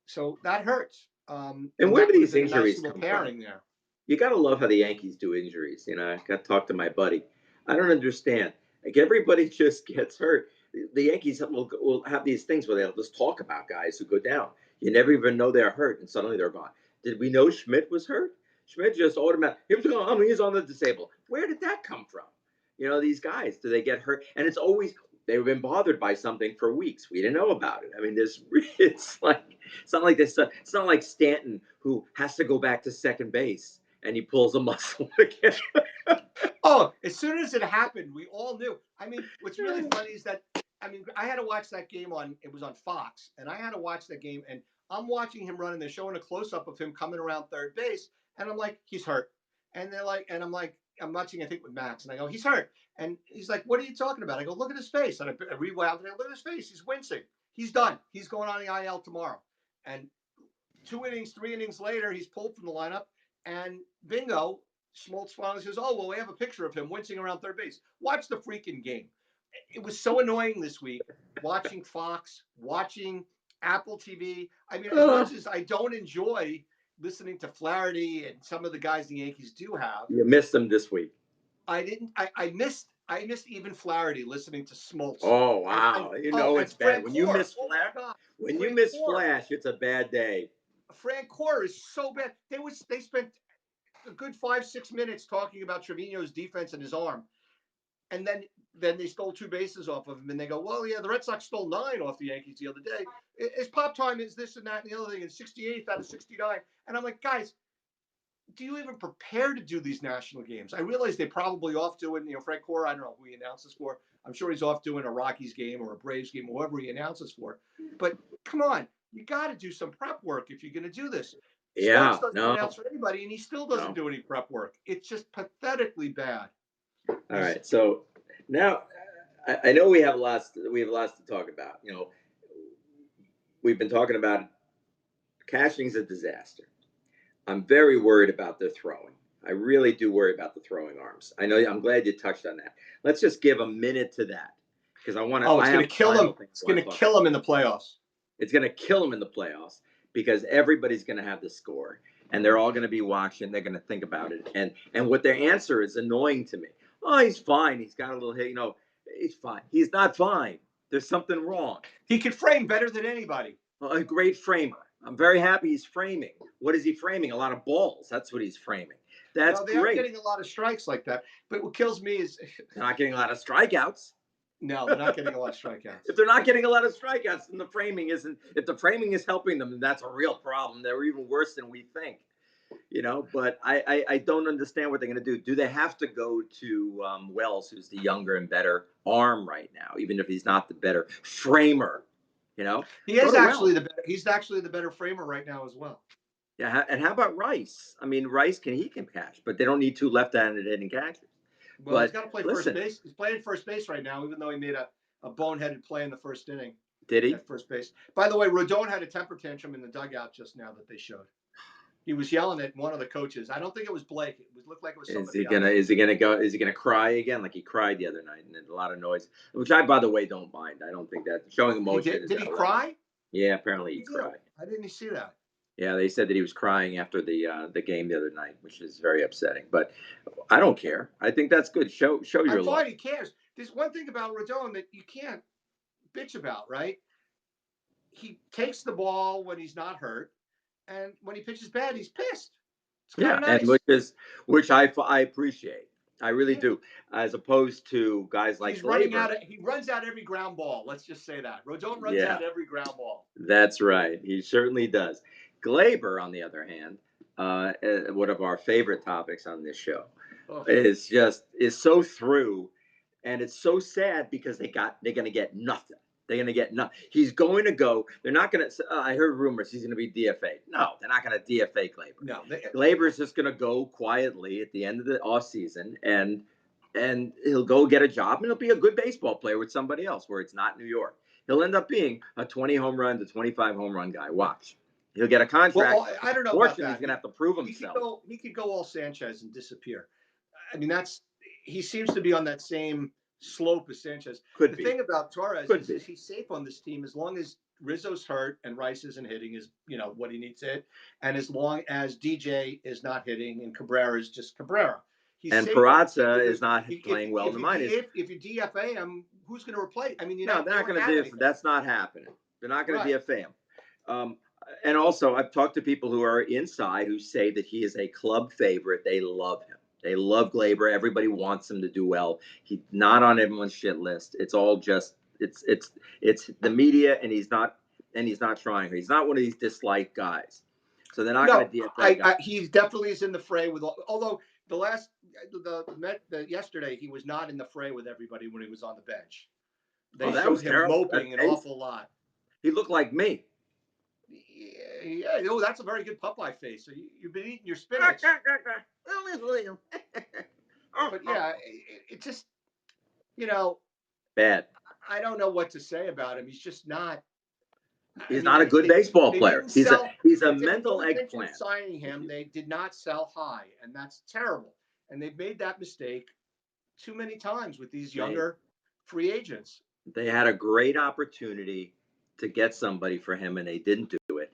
So that hurts. And where do these nice injuries come pairing from? there. You got to love how the Yankees do injuries. I got to talk to my buddy. I don't understand. Like everybody just gets hurt. The Yankees will have these things where they'll just talk about guys who go down. You never even know they're hurt, and suddenly they're gone. Did we know Schmidt was hurt? Schmidt just automatically, he's on the disabled. Where did that come from? These guys, do they get hurt? And it's always, they've been bothered by something for weeks. We didn't know about it. I mean, it's not like this. It's not like Stanton, who has to go back to second base and he pulls a muscle again. Oh, as soon as it happened, we all knew. I mean, what's really funny is that, I had to watch that game it was on Fox, and I had to watch that game, and I'm watching him run, and they're showing a close-up of him coming around third base, and I'm like, he's hurt. And they're like, and I'm like, I'm watching, I think, with Max, and I go, he's hurt. And he's like, what are you talking about? I go, look at his face. And I rewound, and I look at his face. He's wincing. He's done. He's going on the IL tomorrow. And 3 innings later, he's pulled from the lineup, and bingo, Schmaltz finally says, oh, well, we have a picture of him wincing around third base. Watch the freaking game. It was so annoying this week, watching Fox, watching Apple TV. I mean, as much as I don't enjoy listening to Flaherty and some of the guys the Yankees do have. You missed them this week. I missed even Flaherty listening to Smoltz. Oh, wow. It's bad. When you miss Flash, it's a bad day. Francoeur is so bad. They spent a good 5-6 minutes talking about Trevino's defense and his arm. And then they stole 2 bases off of him, and they go, well, yeah, the Red Sox stole 9 off the Yankees the other day. His pop time is this and that and the other thing, and 68th out of 69. And I'm like, guys, do you even prepare to do these national games? I realize they're probably off doing, Francoeur, I don't know who he announces for. I'm sure he's off doing a Rockies game or a Braves game, or whoever he announces for. But come on, you got to do some prep work if you're going to do this. Yeah, doesn't announce for anybody, and he still doesn't do any prep work. It's just pathetically bad. All right, so now I know we have lots to talk about. We've been talking about catching's a disaster. I'm very worried about their throwing. I really do worry about the throwing arms. I'm glad you touched on that. Let's just give a minute to that because I want to. Oh, it's going to kill them. It's going to kill them in the playoffs. It's going to kill them in the playoffs because everybody's going to have the score, and they're all going to be watching. They're going to think about it, and what their answer is annoying to me. Oh, he's fine. He's got a little hit. He's fine. He's not fine. There's something wrong. He could frame better than anybody. A great framer. I'm very happy he's framing. What is he framing? A lot of balls. That's what he's framing. That's great. They're getting a lot of strikes like that. But what kills me is they're not getting a lot of strikeouts. No, they're not getting a lot of strikeouts. If they're not getting a lot of strikeouts, then the framing isn't. If the framing is helping them, then that's a real problem. They're even worse than we think. But I don't understand what they're going to do. Do they have to go to Wells, who's the younger and better arm right now, even if he's not the better framer? He is actually he's actually the better framer right now as well. Yeah, and how about Rice? I mean, Rice can catch, but they don't need 2 left-handed hitting catchers. Well, he's got to play first base. He's playing first base right now, even though he made a boneheaded play in the first inning. Did he? At first base. By the way, Rodon had a temper tantrum in the dugout just now that they showed. He was yelling at one of the coaches. I don't think it was Blake. It looked like it was somebody else. Is he gonna cry again like he cried the other night and there's a lot of noise, which I, by the way, don't mind. I don't think that showing emotion. Did he cry? Yeah, apparently he cried. I didn't see that. Yeah, they said that he was crying after the game the other night, which is very upsetting. But I don't care. I think that's good. Show your love. I'm fine. He cares. There's one thing about Rodon that you can't bitch about, right? He takes the ball when he's not hurt. And when he pitches bad, he's pissed. It's nice. And which I appreciate. I really do. As opposed to guys like Gleyber. He runs out every ground ball. Let's just say that. Rodon runs out every ground ball. That's right. He certainly does. Gleyber, on the other hand, one of our favorite topics on this show. is so through, and it's so sad because they're going to get nothing. They're going to get nothing. He's going to go. They're not going to. I heard rumors he's going to be DFA. No, they're not going to DFA Glaber. No, Glaber's just going to go quietly at the end of the off season, and he'll go get a job, and he'll be a good baseball player with somebody else where it's not New York. He'll end up being a 20 home run to 25 home run guy. Watch. He'll get a contract. Well, I don't know about that. He's going to have to prove himself. He could go all Sanchez and disappear. I mean, he seems to be on that same slope as Sanchez. The thing about Torres is he's safe on this team as long as Rizzo's hurt and Rice isn't hitting what he needs to hit, and as long as DJ is not hitting and Cabrera is just Cabrera. And Peraza is not playing well in the minors. If you DFA him, who's going to replace? I mean, they're not going to do. That's not happening. They're not going to DFA him. And also, I've talked to people who are inside who say that he is a club favorite. They love him. They love Glaber. Everybody wants him to do well. He's not on everyone's shit list. It's all just it's the media, and he's not trying. He's not one of these disliked guys. So they're not going to DFA. He definitely is in the fray with. Although yesterday he was not in the fray with everybody when he was on the bench. They showed him moping an awful lot. He looked like me. Yeah, that's a very good Popeye face. So you've been eating your spinach. But yeah, it just, bad. I don't know what to say about him. He's just not. He's not a good baseball player. He's a mental eggplant. Signing him, they did not sell high, and that's terrible. And they've made that mistake too many times with these younger free agents. They had a great opportunity to get somebody for him, and they didn't do it.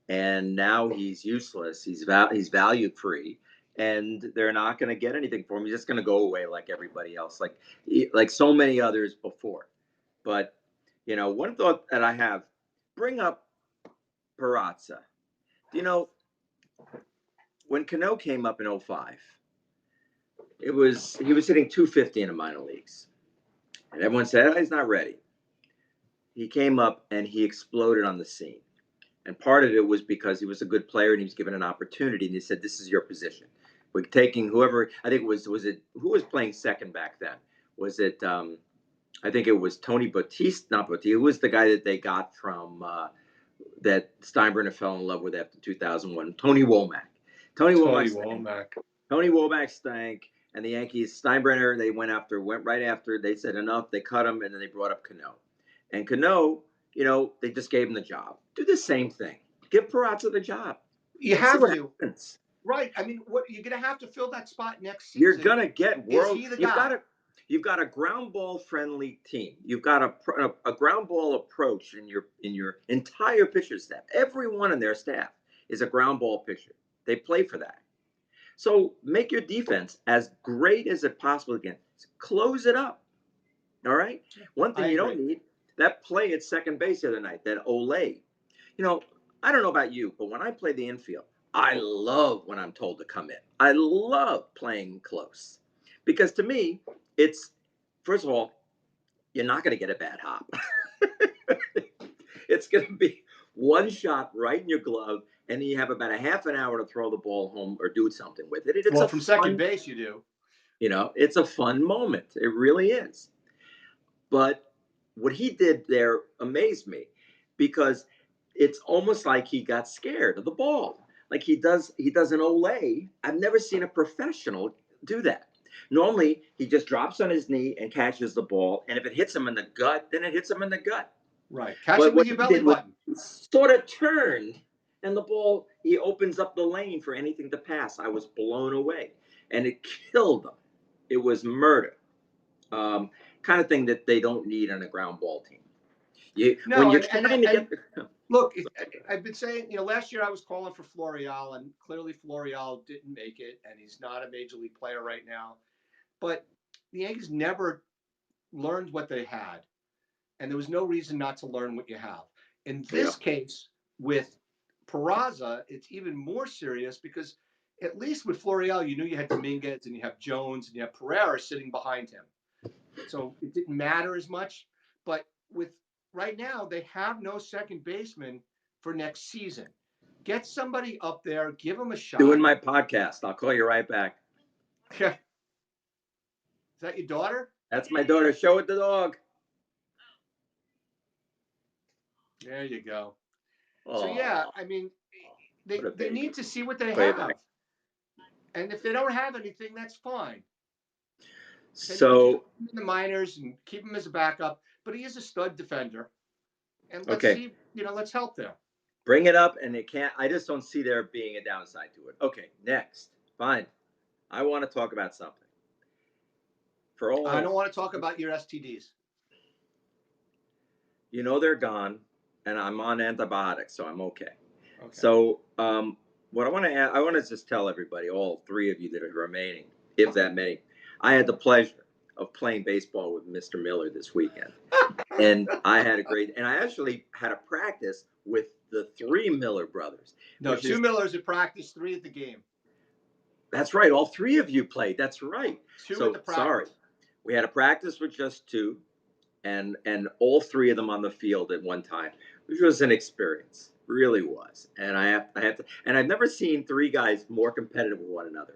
And now he's useless. He's value free, and they're not going to get anything for him. He's just going to go away like everybody else, like so many others before. But one thought that I have: bring up Peraza. When Cano came up in 2005, he was hitting 250 in the minor leagues, and everyone said, he's not ready. He came up and he exploded on the scene. And part of it was because he was a good player and he was given an opportunity. And they said, this is your position. We're taking whoever, I think was it, who was playing second back then? Was it, I think it was Tony Batiste, not Batiste. It was the guy that they got from, that Steinbrenner fell in love with after 2001, Tony Womack. Tony Womack stank. And the Yankees, Steinbrenner, they went right after, they said enough. They cut him and then they brought up Cano. And Cano, they just gave him the job. Do the same thing. Give Peraza the job. You have to. Right. I mean, you're going to have to fill that spot next season. You're going to get world. You've got a ground ball friendly team. You've got a ground ball approach in your entire pitcher staff. Everyone in their staff is a ground ball pitcher. They play for that. So make your defense as great as it possibly can. Close it up. All right. One thing you don't need. That play at second base the other night, that Olay. I don't know about you, but when I play the infield, I love when I'm told to come in. I love playing close. Because to me, it's, first of all, you're not going to get a bad hop. It's going to be one shot right in your glove, and then you have about a half an hour to throw the ball home or do something with it. From second base, you do. It's a fun moment. It really is. But what he did there amazed me, because it's almost like he got scared of the ball. Like he does an Olay. I've never seen a professional do that. Normally, he just drops on his knee and catches the ball, and if it hits him in the gut, then it hits him in the gut. Right. Catch it with your belly button. Sort of turned, and the ball, he opens up the lane for anything to pass. I was blown away, and it killed them. It was murder. Kind of thing that they don't need on a ground ball team. Look, I've been saying, last year I was calling for Florial, and clearly Florial didn't make it, and he's not a major league player right now. But the Yankees never learned what they had, and there was no reason not to learn what you have. In this case, with Peraza, it's even more serious because at least with Florial, you knew you had Dominguez and you have Jones and you have Pereira sitting behind him. So it didn't matter as much. But with right now, they have no second baseman for next season. Get somebody up there, give them a shot. Doing my podcast. I'll call you right back. Yeah. that your daughter? That's my daughter. Show it the dog. There you go. Oh, So yeah, I mean, they need to see what they have, and if they don't have anything, that's fine. So keep him in the minors and keep him as a backup, but he is a stud defender, and let's okay. see, let's help there. Bring it up, and it can't. I just don't see there being a downside to it. Okay, next. Fine. I want to talk about something. I don't want to talk about your STDs. They're gone, and I'm on antibiotics, so I'm okay. So, what I want to just tell everybody, all three of you that are remaining, if that many, I had the pleasure of playing baseball with Mr. Miller this weekend, and I actually had a practice with the three Miller brothers. No, two Millers at practice, three at the game. That's right. All three of you played. That's right. Two at the practice. Sorry. We had a practice with just two, and all three of them on the field at one time, which was an experience. Really was. And I have to, and I've never seen three guys more competitive with one another.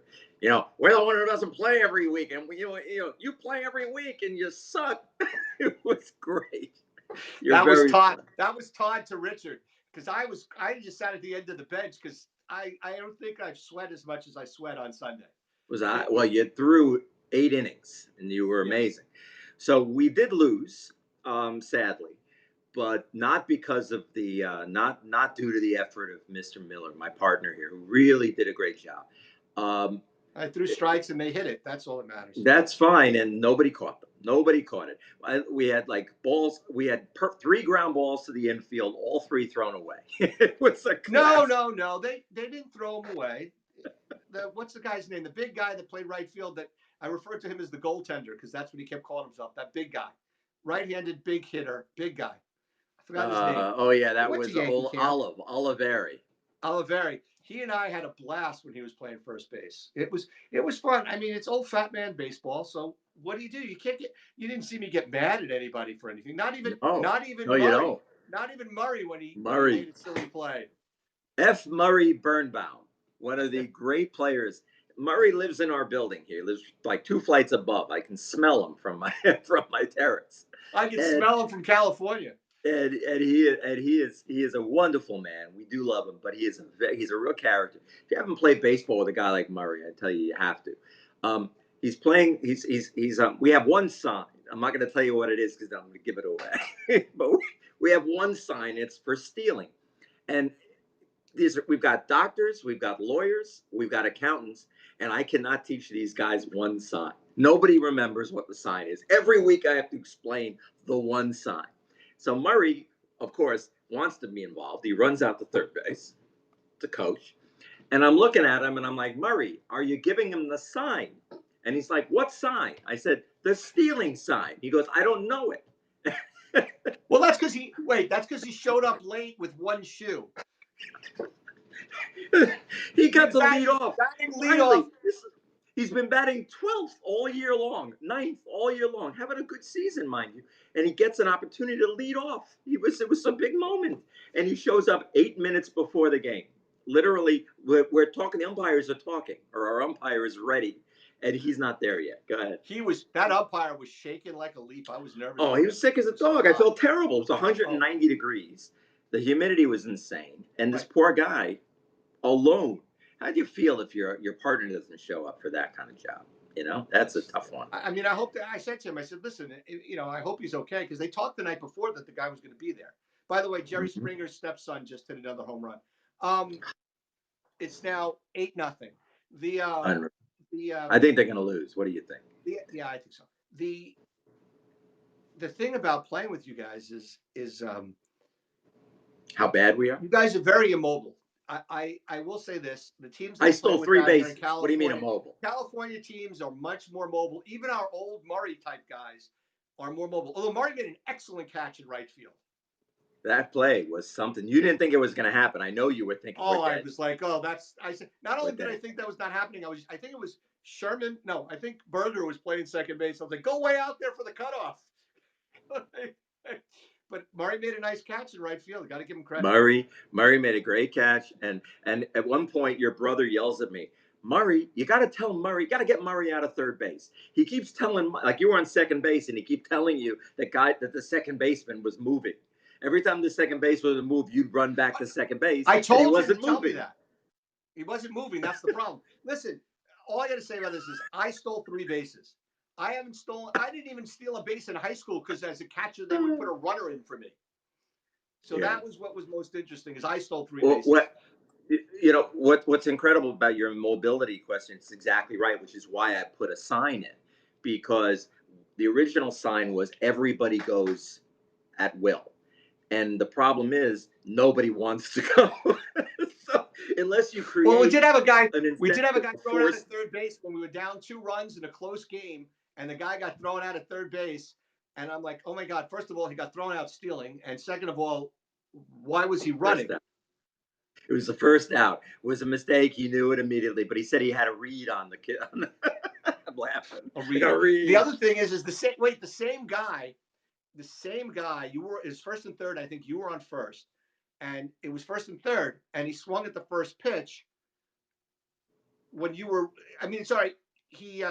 We're the one who doesn't play every week, and you play every week and you suck. It was great. That was Todd to Richard, because I just sat at the end of the bench because I don't think I've sweat as much as I sweat on Sunday. Well, you threw 8 innings and you were amazing. So we did lose, sadly, but not because of the not due to the effort of Mr. Miller, my partner here, who really did a great job. I threw strikes and they hit it. That's all that matters. That's fine, and nobody caught them. Nobody caught it. We had balls. We had 3 ground balls to the infield, all 3 thrown away. It was a class. No. They didn't throw them away. What's the guy's name? The big guy that played right field, that I referred to him as the goaltender because that's what he kept calling himself. That big guy, right-handed big hitter, big guy. I forgot his name. Oh yeah, that was Oliveri. Oliveri. He and I had a blast when he was playing first base. It was fun. I mean, it's old fat man baseball. So what do? You can't get. You didn't see me get mad at anybody for anything. Not even Murray. Not even Murray when he made a silly play. F. Murray Birnbaum, one of the great players. Murray lives in our building here. He lives like 2 flights above. I can smell him from my terrace. I can smell him from California. And he is a wonderful man. We do love him, but he's a real character. If you haven't played baseball with a guy like Murray, I tell you have to. He's playing. We have one sign. I'm not going to tell you what it is because I'm going to give it away. But we have one sign. It's for stealing, and we've got doctors, we've got lawyers, we've got accountants, and I cannot teach these guys one sign. Nobody remembers what the sign is. Every week I have to explain the one sign. So Murray, of course, wants to be involved. He runs out to third base to coach. And I'm looking at him and I'm like, Murray, are you giving him the sign? And he's like, what sign? I said, the stealing sign. He goes, I don't know it. Well, that's because he showed up late with one shoe. He got the lead off. He's been batting 12th all year long, 9th all year long, having a good season, mind you. And he gets an opportunity to lead off. It was a big moment. And he shows up 8 minutes before the game. Literally, we're talking, the umpires are talking, or our umpire is ready, and he's not there yet. Go ahead. That umpire was shaking like a leaf. I was nervous. Oh, he was sick as a dog. I felt terrible. It was 190 degrees. The humidity was insane. And this poor guy, alone. How do you feel if your partner doesn't show up for that kind of job? That's a tough one. I mean, I said to him, I said, listen, I hope he's okay, because they talked the night before that the guy was going to be there. By the way, Jerry Springer's stepson just hit another home run. It's now 8-0. I think they're going to lose. What do you think? Yeah, I think so. The thing about playing with you guys is how bad we are. You guys are very immobile. I will say this: the teams I stole 3 bases. What do you mean immobile? California teams are much more mobile. Even our old Murray type guys are more mobile. Although Murray made an excellent catch in right field. That play was something. You didn't think it was going to happen. I know you were thinking. Oh, I was like, I said, not only did I think that was not happening, I think it was Sherman. No, I think Berger was playing second base. I was like, go way out there for the cutoff. But Murray made a nice catch in right field. Got to give him credit. Murray made a great catch, and at one point your brother yells at me, Murray, you got to tell Murray, you got to get Murray out of third base. He keeps telling, like you were on second base, and he keeps telling you that the second baseman was moving. Every time the second baseman would move, you'd run back to second base. I told he you wasn't to tell me moving. that. He wasn't moving. That's the problem. Listen, all I got to say about this is I stole 3 bases. I didn't even steal a base in high school because as a catcher, they would put a runner in for me. So that was what was most interesting is I stole 3 bases. What's incredible about your mobility question is exactly right, which is why I put a sign in, because the original sign was everybody goes at will. And the problem is nobody wants to go. So unless you create, well, we did have a guy thrown out at third base when we were down 2 runs in a close game, and the guy got thrown out at third base, and I'm like, oh my God! First of all, he got thrown out stealing, and second of all, why was he running? It was the first out. It was a mistake. He knew it immediately, but he said he had a read on the kid. I'm laughing. A read. The other thing is the same guy. The same guy, is first and third. I think you were on first, and it was first and third, and he swung at the first pitch. When you were, sorry, he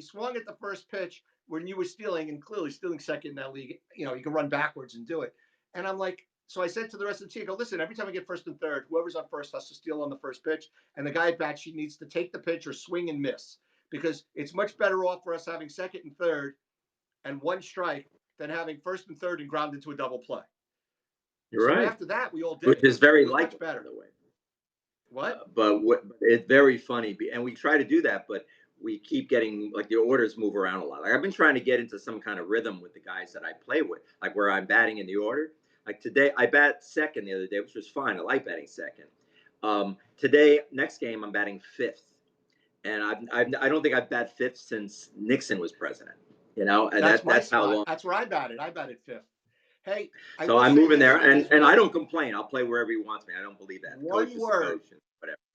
swung at the first pitch when you were stealing, and clearly stealing second in that league. You can run backwards and do it. And I'm like, so I said to the rest of the team, I go, listen, every time I get first and third, whoever's on first has to steal on the first pitch, and the guy at bat sheet needs to take the pitch or swing and miss, because it's much better off for us having second and third and 1 strike than having first and third and ground into a double play. You're right. After that, we all did. Which is very much better. By the way. What? But it's very funny, and we try to do that, but we keep getting, like, the orders move around a lot. Like, I've been trying to get into some kind of rhythm with the guys that I play with, like where I'm batting in the order. Like today, I bat second the other day, which was fine. I like batting second. Today, next game, I'm batting 5th, and I don't think I've bat 5th since Nixon was president. And that's how long. That's where I batted. I batted 5th. Hey, so I'm moving there, and I don't complain. I'll play wherever he wants me. I don't believe that.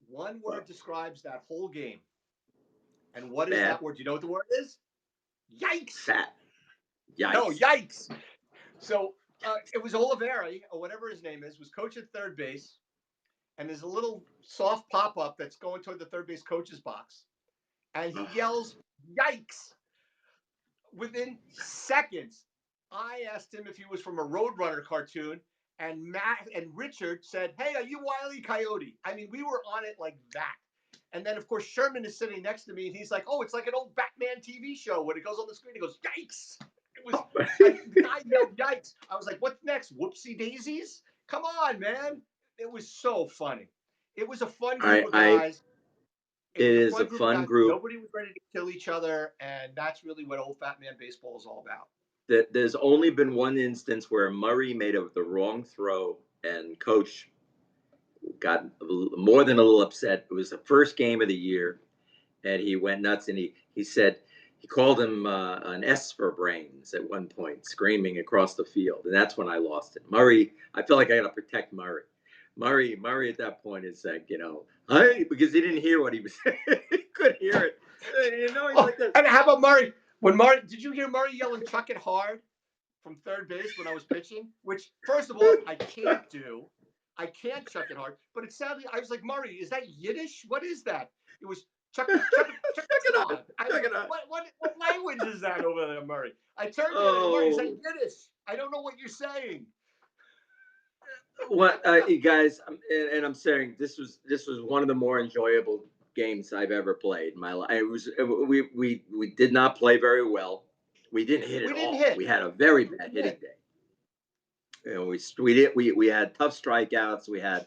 One word describes that whole game. And what is that word? Do you know what the word is? Yikes! Fat. Yikes. No, yikes. So it was Oliveri, or whatever his name is, was coach at third base, and there's a little soft pop-up that's going toward the third base coach's box, and he yells, "Yikes!" Within seconds, I asked him if he was from a Roadrunner cartoon, and Matt and Richard said, "Hey, are you Wile E. Coyote?" I mean, we were on it like that. And then, of course, Sherman is sitting next to me, and he's like, "Oh, it's like an old Batman TV show when it goes on the screen. He goes, yikes!" It was like, I yelled, yikes. I was like, "What's next? Whoopsie daisies? Come on, man!" It was so funny. It was a fun group of guys. It is a fun group. Nobody was ready to kill each other, and that's really what old Fat Man baseball is all about. There's only been one instance where Murray made the wrong throw, and Coach got more than a little upset. It was the first game of the year, and he went nuts, and he said he called him an S for brains at one point, screaming across the field, and that's when I lost it. Murray, I felt like I got to protect Murray. Murray at that point is like, because he didn't hear what he was saying. He couldn't hear it. He's like this. And how about Murray? Did you hear Murray yelling "chuck it hard" from third base when I was pitching? Which, first of all, I can't do. I can't chuck it hard. But it sounded, I was like, "Murray, is that Yiddish? What is that?" It was chuck it hard. What language is that over there, Murray? I turned to him and Murray, is that Yiddish? I don't know what you're saying. What you guys, and I'm saying this was one of the more enjoyable games I've ever played in my life. We did not play very well. We didn't hit at all. We had a very bad hitting day. We had tough strikeouts. We had,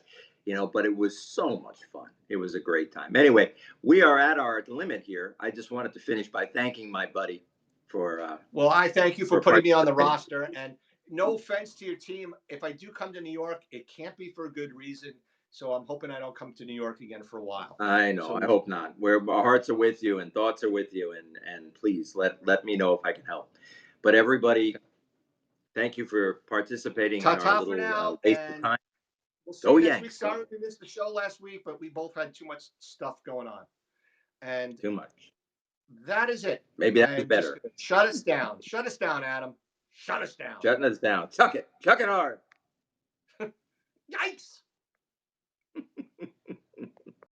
but it was so much fun. It was a great time. Anyway, we are at our limit here. I just wanted to finish by thanking my buddy for. Well, I thank you for putting me on the roster, and no offense to your team. If I do come to New York, it can't be for a good reason. So I'm hoping I don't come to New York again for a while. I know. So, I hope not. Our hearts are with you and thoughts are with you. And please let me know if I can help. But everybody, thank you for participating in our little waste of time. We'll see next week. Sorry we missed the show last week, but we both had too much stuff going on. And too much. That is it. Maybe that's better. Shut us down. Shut us down, Adam. Shut us down. Shutting us down. Chuck it. Chuck it hard. Yikes.